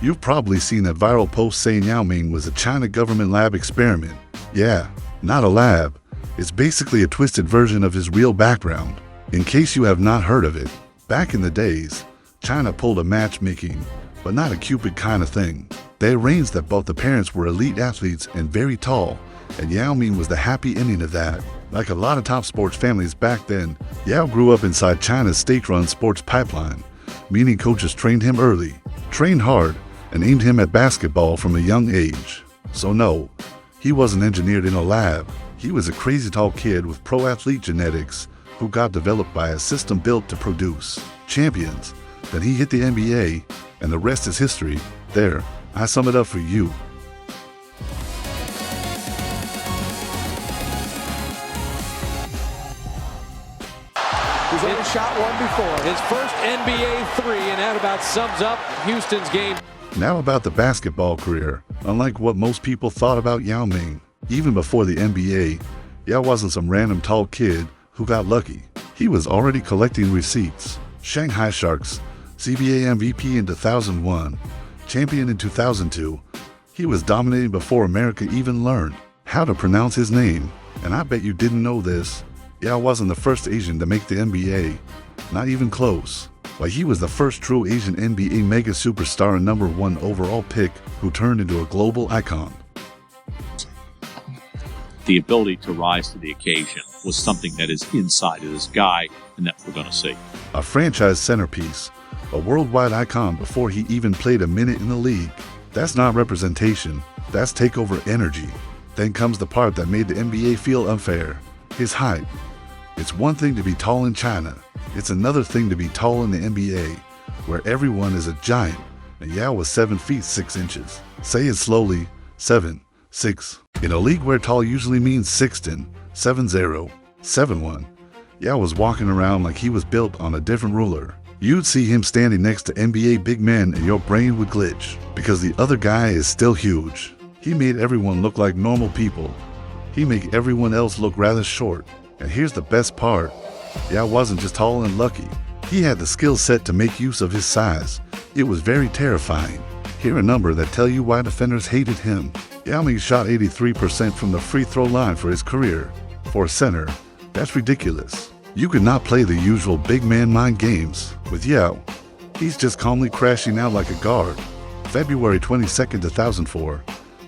You've probably seen that viral post saying Yao Ming was a China government lab experiment. Yeah, not a lab. It's basically a twisted version of his real background. In case you have not heard of it, back in the days, China pulled a matchmaking, but not a Cupid kind of thing. They arranged that both the parents were elite athletes and very tall, and Yao Ming was the happy ending of that. Like a lot of top sports families back then, Yao grew up inside China's state-run sports pipeline, meaning coaches trained him early, trained hard, and aimed him at basketball from a young age. So no, he wasn't engineered in a lab. He was a crazy tall kid with pro-athlete genetics who got developed by a system built to produce champions. Then he hit the NBA, and the rest is history. There, I sum it up for you. He's only shot one before. His first NBA three, and that about sums up Houston's game. Now about the basketball career. Unlike what most people thought about Yao Ming, even before the NBA, Yao wasn't some random tall kid who got lucky. He was already collecting receipts. Shanghai Sharks, CBA MVP in 2001, champion in 2002. He was dominating before America even learned how to pronounce his name. And I bet you didn't know this. Yao wasn't the first Asian to make the NBA, not even close. But he was the first true Asian NBA mega superstar and #1 overall pick who turned into a global icon. The ability to rise to the occasion was something that is inside of this guy, and that we're going to see. A franchise centerpiece, a worldwide icon before he even played a minute in the league. That's not representation, that's takeover energy. Then comes the part that made the NBA feel unfair, his height. It's one thing to be tall in China, it's another thing to be tall in the NBA, where everyone is a giant, and Yao was 7 feet 6 inches. Say it slowly, 7, 6. In a league where tall usually means 6'10", 7'0", 7'1", Yao was walking around like he was built on a different ruler. You'd see him standing next to NBA big men and your brain would glitch, because the other guy is still huge. He made everyone look like normal people. He made everyone else look rather short. And here's the best part, Yao wasn't just tall and lucky. He had the skill set to make use of his size. It was very terrifying. Here a number that tell you why defenders hated him. Yao Ming shot 83% from the free throw line for his career. For a center, that's ridiculous. You could not play the usual big man mind games with Yao. He's just calmly crashing out like a guard. February 22nd, 2004,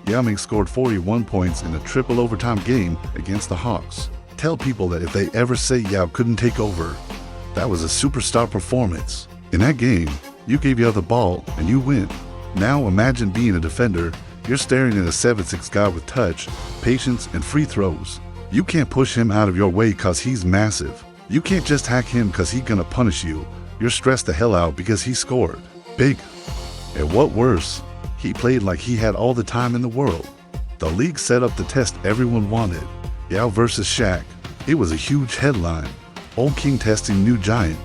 Yao Ming scored 41 points in a triple overtime game against the Hawks. Tell people that if they ever say Yao couldn't take over, that was a superstar performance. In that game, you gave Yao the ball and you win. Now imagine being a defender. You're staring at a 7'6" guy with touch, patience, and free throws. You can't push him out of your way cause he's massive. You can't just hack him cause he's gonna punish you. You're stressed the hell out because he scored. Big. And what worse, he played like he had all the time in the world. The league set up the test everyone wanted. Yao versus Shaq. It was a huge headline. Old King testing new giant.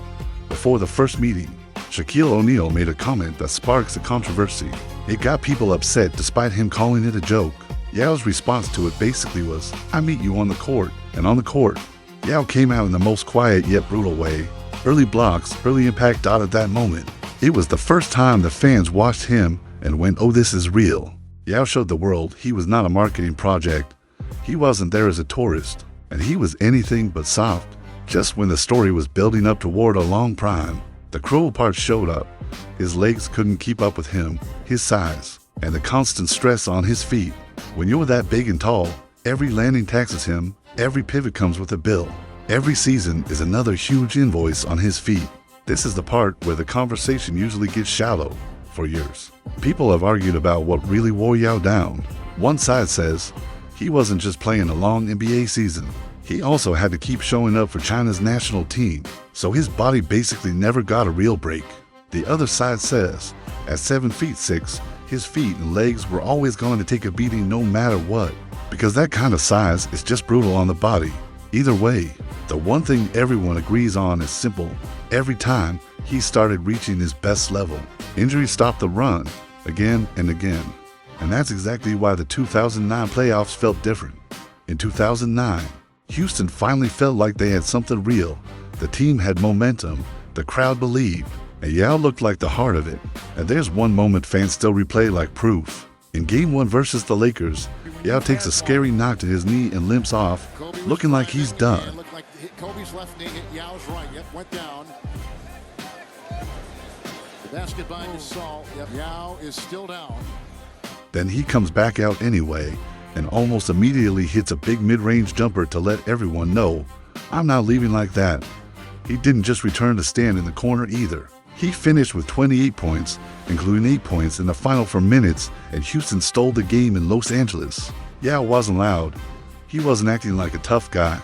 Before the first meeting, Shaquille O'Neal made a comment that sparks a controversy. It got people upset despite him calling it a joke. Yao's response to it basically was, I meet you on the court. And on the court, Yao came out in the most quiet yet brutal way. Early blocks, early impact at that moment. It was the first time the fans watched him and went, oh, this is real. Yao showed the world he was not a marketing project. He wasn't there as a tourist, and he was anything but soft. Just when the story was building up toward a long prime, the cruel part showed up. His legs couldn't keep up with him, his size, and the constant stress on his feet. When you're that big and tall, every landing taxes him, every pivot comes with a bill. Every season is another huge invoice on his feet. This is the part where the conversation usually gets shallow. For years, people have argued about what really wore Yao down. One side says, he wasn't just playing a long NBA season. He also had to keep showing up for China's national team, so his body basically never got a real break. The other side says, at 7 feet 6, his feet and legs were always going to take a beating no matter what, because that kind of size is just brutal on the body. Either way, the one thing everyone agrees on is simple. Every time he started reaching his best level, injuries stopped the run again and again. And that's exactly why the 2009 playoffs felt different. In 2009, Houston finally felt like they had something real. The team had momentum, the crowd believed, and Yao looked like the heart of it. And there's one moment fans still replay like proof. In Game 1 versus the Lakers, Yao takes a scary knock to his knee and limps off, looking like he's done. Looked like Kobe's left knee hit Yao's right. Yep, went down. The basket by Gasol. Yep, Yao is still down. Then he comes back out anyway, and almost immediately hits a big mid-range jumper to let everyone know, I'm not leaving like that. He didn't just return to stand in the corner either. He finished with 28 points, including 8 points in the final for minutes, and Houston stole the game in Los Angeles. Yao wasn't loud. He wasn't acting like a tough guy.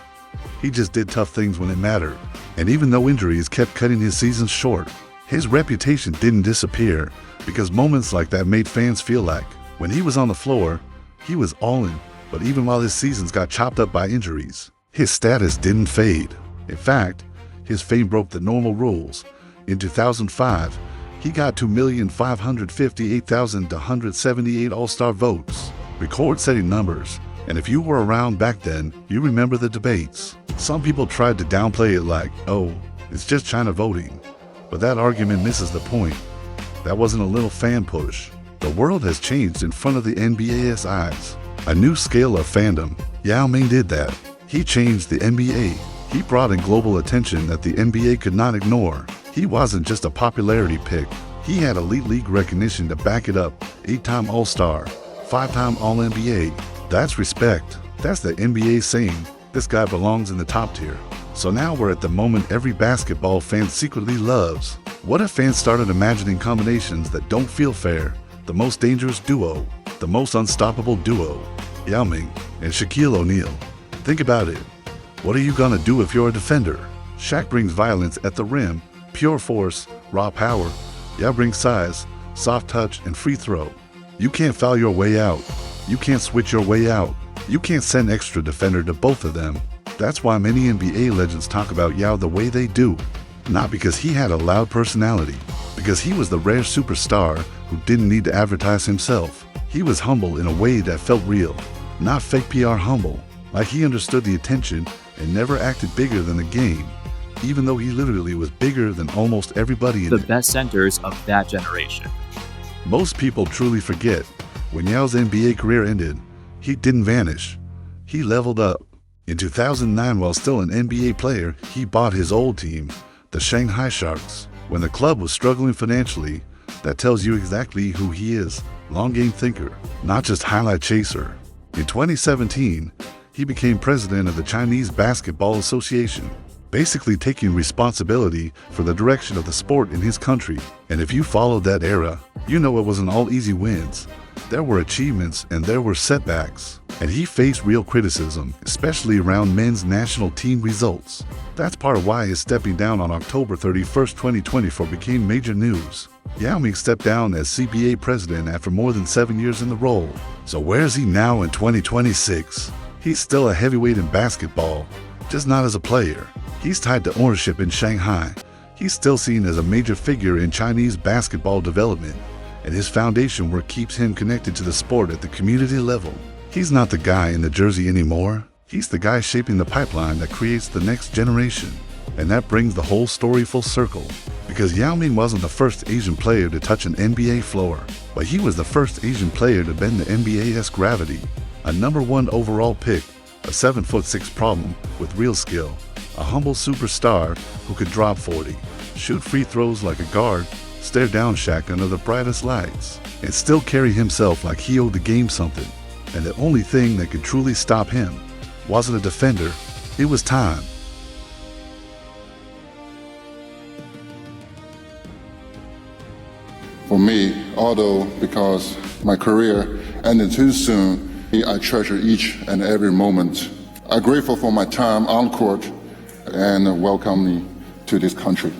He just did tough things when it mattered. And even though injuries kept cutting his season short, his reputation didn't disappear, because moments like that made fans feel like, when he was on the floor, he was all in. But even while his seasons got chopped up by injuries, his status didn't fade. In fact, his fame broke the normal rules. In 2005, he got 2,558,178 All-Star votes, record-setting numbers. And if you were around back then, you remember the debates. Some people tried to downplay it like, oh, it's just China voting. But that argument misses the point. That wasn't a little fan push. The world has changed in front of the NBA's eyes. A new scale of fandom. Yao Ming did that. He changed the NBA. He brought in global attention that the NBA could not ignore. He wasn't just a popularity pick. He had elite league recognition to back it up. 8-time All-Star, 5-time All-NBA. That's respect. That's the NBA saying, this guy belongs in the top tier. So now we're at the moment every basketball fan secretly loves. What if fans started imagining combinations that don't feel fair? The most dangerous duo, the most unstoppable duo, Yao Ming and Shaquille O'Neal. Think about it. What are you gonna do if you're a defender? Shaq brings violence at the rim, pure force, raw power. Yao brings size, soft touch, and free throw. You can't foul your way out. You can't switch your way out. You can't send extra defender to both of them. That's why many NBA legends talk about Yao the way they do. Not because he had a loud personality, because he was the rare superstar who didn't need to advertise himself. He was humble in a way that felt real, not fake PR humble. Like he understood the attention and never acted bigger than the game, even though he literally was bigger than almost everybody in The it. best centers of that generation. Most people truly forget, when Yao's NBA career ended, he didn't vanish. He leveled up. In 2009, while still an NBA player, he bought his old team, the Shanghai Sharks. When the club was struggling financially, that tells you exactly who he is. Long game thinker, not just highlight chaser. In 2017, he became president of the Chinese Basketball Association, basically taking responsibility for the direction of the sport in his country. And if you followed that era, you know it wasn't all easy wins. There were achievements and there were setbacks. And he faced real criticism, especially around men's national team results. That's part of why his stepping down on October 31st, 2024 became major news. Yao Ming stepped down as CBA president after more than 7 years in the role. So where's he now in 2026? He's still a heavyweight in basketball, just not as a player. He's tied to ownership in Shanghai. He's still seen as a major figure in Chinese basketball development, and his foundation work keeps him connected to the sport at the community level. He's not the guy in the jersey anymore. He's the guy shaping the pipeline that creates the next generation. And that brings the whole story full circle. Because Yao Ming wasn't the first Asian player to touch an NBA floor, but he was the first Asian player to bend the NBA's gravity. A #1 overall pick, a 7'6" problem with real skill, a humble superstar who could drop 40, shoot free throws like a guard, stare down Shaq under the brightest lights, and still carry himself like he owed the game something. And the only thing that could truly stop him wasn't a defender, it was time. For me, although because my career ended too soon, I treasure each and every moment. I'm grateful for my time on court and welcome me to this country.